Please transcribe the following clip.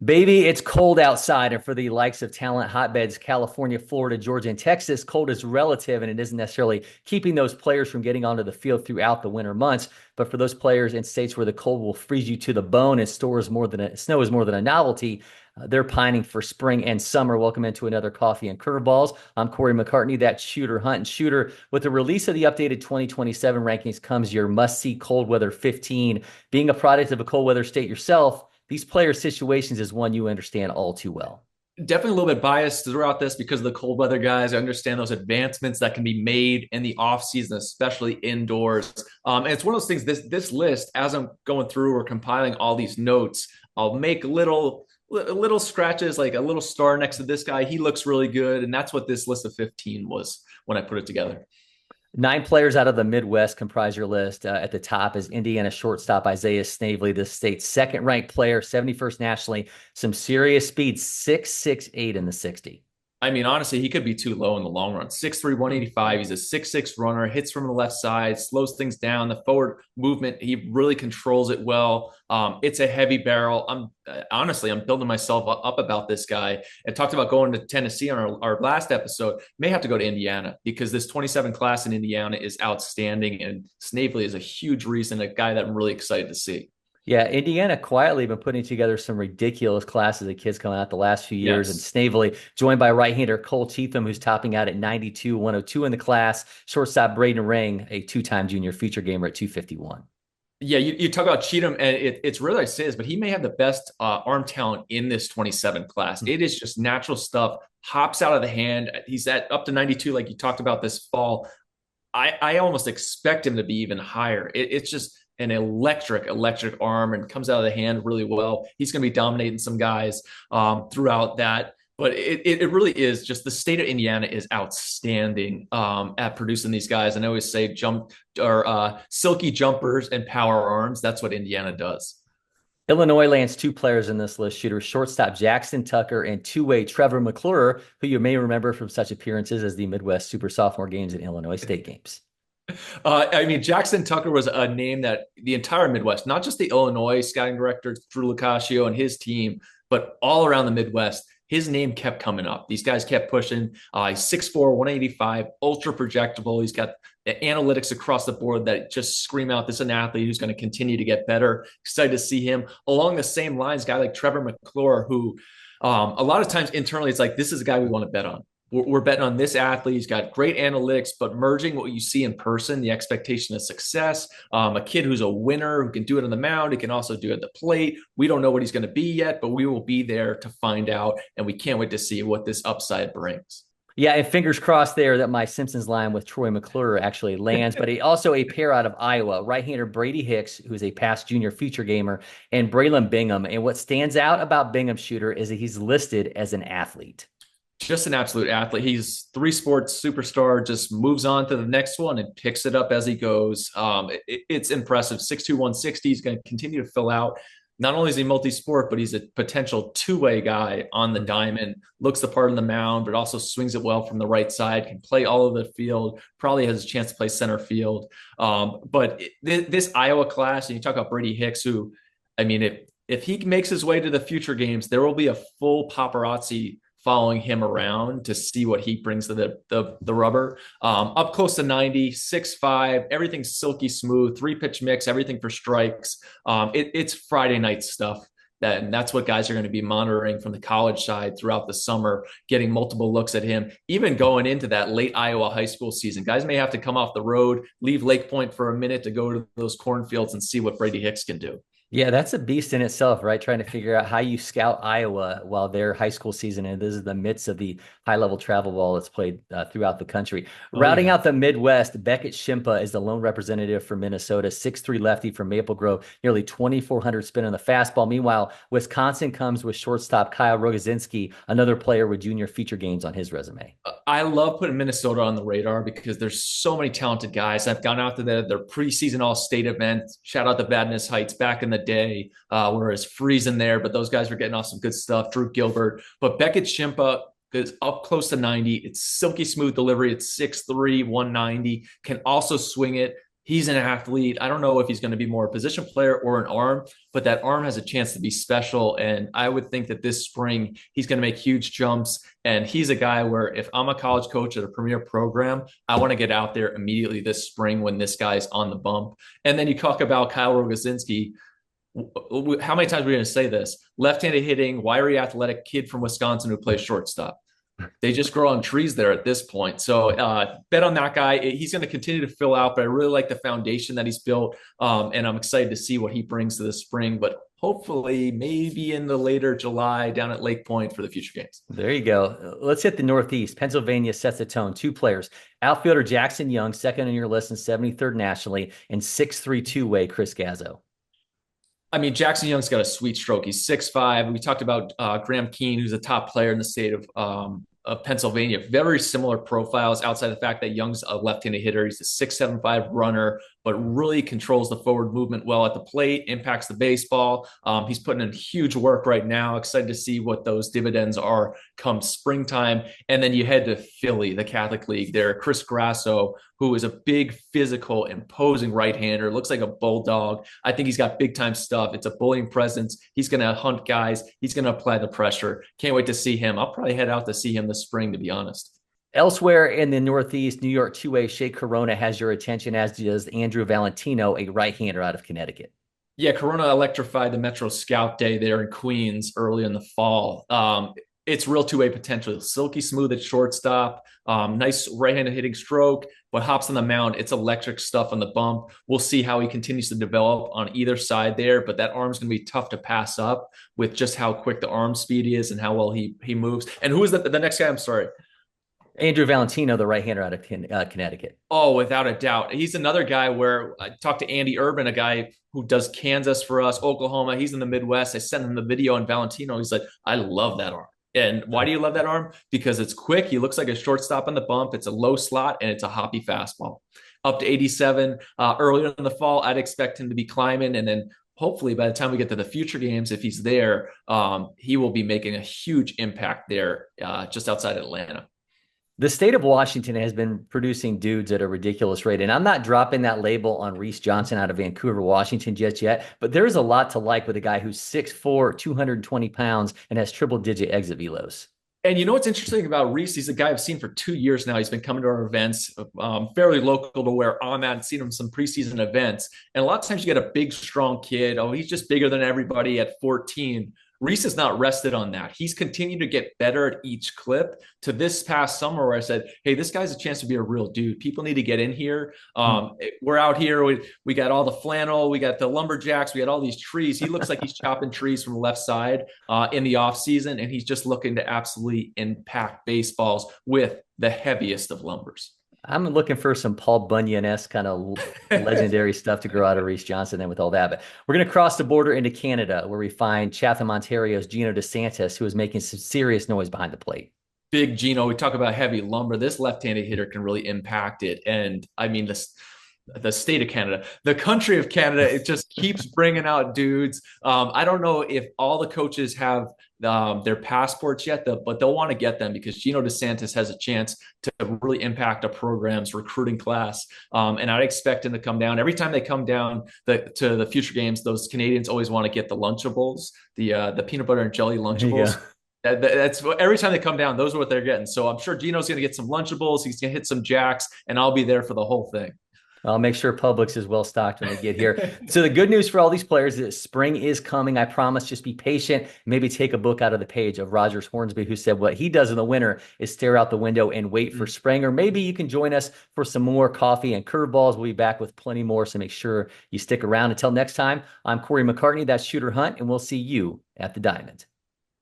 Baby, it's cold outside, and for the likes of talent hotbeds, California, Florida, Georgia, and Texas, cold is relative, and it isn't necessarily keeping those players from getting onto the field throughout the winter months. But for those players in states where the cold will freeze you to the bone and snow is more than a novelty, they're pining for spring and summer. Welcome into another Coffee and Curveballs. I'm Cory McCartney, that shooter, Hunt and shooter. With the release of the updated 2027 rankings comes your must-see cold weather 15. Being a product of a cold weather state yourself, these player situations is one you understand all too well. Definitely a little bit biased throughout this because of the cold weather guys. I understand those advancements that can be made in the off season, especially indoors. And it's one of those things. This list, as I'm going through or compiling all these notes, I'll make little scratches, like a little star next to this guy. He looks really good, and that's what this list of 15 was when I put it together. 9 players out of the Midwest comprise your list. At the top is Indiana shortstop Isaiah Snavely, the state's second-ranked player, 71st nationally. Some serious speed, 6'6", in the 60. I mean, honestly, he could be too low in the long run. 6'3", 185. He's a 6'6" runner, hits from the left side, slows things down. The forward movement, he really controls it well. It's a heavy barrel. I'm building myself up about this guy. I talked about going to Tennessee on our last episode. May have to go to Indiana because this 27 class in Indiana is outstanding. And Snavely is a huge reason, a guy that I'm really excited to see. Yeah, Indiana quietly been putting together some ridiculous classes of kids coming out the last few years. And Yes. Snavely, joined by right-hander Cole Cheatham, who's topping out at 92, 102 in the class. Shortstop Braden Ring, a two-time junior feature gamer at 251. Yeah, you talk about Cheatham, and it's really like says, but he may have the best arm talent in this 27 class. It is just natural stuff, hops out of the hand. He's at up to 92, like you talked about this fall. I almost expect him to be even higher. It's just an electric arm and comes out of the hand really well. He's going to be dominating some guys throughout that. But it really is just the state of Indiana is outstanding at producing these guys. And I always say silky jumpers and power arms. That's what Indiana does. Illinois lands 2 players in this list, shooter shortstop Jackson Tucker and two-way Trevor McClure, who you may remember from such appearances as the Midwest Super Sophomore Games and Illinois State Games. I mean, Jackson Tucker was a name that the entire Midwest, not just the Illinois scouting director, Drew Locascio and his team, but all around the Midwest, his name kept coming up. These guys kept pushing. He's 6'4", 185, ultra projectable. He's got the analytics across the board that just scream out this is an athlete who's going to continue to get better. Excited to see him. Along the same lines, a guy like Trevor McClure, who a lot of times internally, it's like, this is a guy we want to bet on. We're betting on this athlete. He's got great analytics, but merging what you see in person, the expectation of success, a kid who's a winner who can do it on the mound, he can also do it at the plate. We don't know what he's going to be yet, but we will be there to find out, and we can't wait to see what this upside brings. Yeah, and fingers crossed there that my Simpsons line with Troy McClure actually lands, but also a pair out of Iowa, right-hander Brady Hicks, who's a past junior feature gamer, and Braylon Bingham. And what stands out about Bingham shooter is that he's listed as an athlete. Just an absolute athlete. He's 3 sports superstar, just moves on to the next one and picks it up as he goes. It's impressive. 6'2", 160. He's going to continue to fill out. Not only is he multi-sport, but he's a potential two-way guy on the diamond, looks the part on the mound, but also swings it well from the right side, can play all over the field, probably has a chance to play center field. This Iowa class, and you talk about Brady Hicks, who, I mean, if he makes his way to the future games, there will be a full paparazzi following him around to see what he brings to the rubber. Up close to 90, 6'5", everything's silky smooth, 3-pitch mix, everything for strikes. It's Friday night stuff. And that's what guys are going to be monitoring from the college side throughout the summer, getting multiple looks at him, even going into that late Iowa high school season. Guys may have to come off the road, leave Lake Point for a minute to go to those cornfields and see what Brady Hicks can do. Yeah, that's a beast in itself, right? Trying to figure out how you scout Iowa while their high school season, and this is the midst of the high-level travel ball that's played throughout the country. Oh, Routing yeah. out the Midwest, Beckett Shimpa is the lone representative for Minnesota, 6'3" lefty from Maple Grove, nearly 2,400 spin on the fastball. Meanwhile, Wisconsin comes with shortstop Kyle Rogozinski, another player with junior feature games on his resume. I love putting Minnesota on the radar because there's so many talented guys. I've gone out to their preseason all-state event. Shout out to Badness Heights back in the day, where it's freezing there, but those guys were getting off some good stuff. Drew Gilbert, but Beckett Shimpa is up close to 90. It's silky smooth delivery. It's 6'3", 190. Can also swing it. He's an athlete. I don't know if he's going to be more a position player or an arm, but that arm has a chance to be special. And I would think that this spring he's going to make huge jumps. And he's a guy where if I'm a college coach at a premier program, I want to get out there immediately this spring when this guy's on the bump. And then you talk about Kyle Rogozinski. How many times are we going to say this? Left-handed hitting, wiry, athletic kid from Wisconsin who plays shortstop. They just grow on trees there at this point. So bet on that guy. He's going to continue to fill out, but I really like the foundation that he's built. And I'm excited to see what he brings to the spring, but hopefully maybe in the later July down at Lake Point for the future games. There you go. Let's hit the Northeast. Pennsylvania sets the tone. Two players. Outfielder Jackson Young, second on your list and 73rd nationally, and 6'3" two-way Chris Gazzo. I mean, Jackson Young's got a sweet stroke. He's 6'5". We talked about Graham Keene, who's a top player in the state of Pennsylvania. Very similar profiles outside the fact that Young's a left-handed hitter. He's a 6'7" runner, but really controls the forward movement well at the plate, impacts the baseball. He's putting in huge work right now. Excited to see what those dividends are come springtime. And then you head to Philly, the Catholic League there. Chris Grasso, who is a big, physical, imposing right-hander, looks like a bulldog. I think he's got big-time stuff. It's a bullying presence. He's going to hunt guys. He's going to apply the pressure. Can't wait to see him. I'll probably head out to see him this spring, to be honest. Elsewhere in the Northeast, New York two-way Shea Corona has your attention, as does Andrew Valentino, a right-hander out of Connecticut. Yeah, Corona electrified the Metro Scout Day there in Queens early in the fall. It's real two-way potential. Silky smooth at shortstop, nice right-handed hitting stroke, but hops on the mound. It's electric stuff on the bump. We'll see how he continues to develop on either side there, but that arm's going to be tough to pass up with just how quick the arm speed is and how well he moves. And who is the next guy? I'm sorry. Andrew Valentino, the right-hander out of Connecticut. Oh, without a doubt. He's another guy where I talked to Andy Urban, a guy who does Kansas for us, Oklahoma. He's in the Midwest. I sent him the video on Valentino. He's like, I love that arm. And why do you love that arm? Because it's quick. He looks like a shortstop on the bump. It's a low slot, and it's a hoppy fastball. Up to 87. Earlier in the fall, I'd expect him to be climbing. And then hopefully by the time we get to the future games, if he's there, he will be making a huge impact there just outside Atlanta. The state of Washington has been producing dudes at a ridiculous rate. And I'm not dropping that label on Reese Johnson out of Vancouver, Washington just yet, but there is a lot to like with a guy who's 6'4", 220 pounds, and has triple-digit exit velos. And you know what's interesting about Reese? He's a guy I've seen for 2 years now. He's been coming to our events, fairly local to where I'm at, and seen him some preseason events. And a lot of times you get a big, strong kid. Oh, he's just bigger than everybody at 14. Reese has not rested on that. He's continued to get better at each clip to this past summer where I said, hey, this guy's a chance to be a real dude. People need to get in here. We're out here. We got all the flannel. We got the lumberjacks. We got all these trees. He looks like he's chopping trees from the left side in the off season. And he's just looking to absolutely impact baseballs with the heaviest of lumbers. I'm looking for some Paul Bunyan-esque kind of legendary stuff to grow out of Reese Johnson then with all that. But we're going to cross the border into Canada, where we find Chatham, Ontario's Gino DeSantis, who is making some serious noise behind the plate. Big Gino, we talk about heavy lumber. This left-handed hitter can really impact it. And I mean, the state of Canada, the country of Canada, it just keeps bringing out dudes. I don't know if all the coaches have their passports yet, but they'll want to get them because Gino DeSantis has a chance to really impact a program's recruiting class. And I'd expect him to come down. Every time they come down to the future games, those Canadians always want to get the Lunchables, the peanut butter and jelly Lunchables. Yeah. That's every time they come down, those are what they're getting. So I'm sure Gino's going to get some Lunchables. He's going to hit some jacks, and I'll be there for the whole thing. I'll make sure Publix is well stocked when they get here. So the good news for all these players is that spring is coming. I promise. Just be patient. Maybe take a book out of the page of Rogers Hornsby, who said what he does in the winter is stare out the window and wait for spring. Or maybe you can join us for some more coffee and curveballs. We'll be back with plenty more. So make sure you stick around. Until next time, I'm Cory McCartney. That's Shooter Hunt, and we'll see you at the Diamond.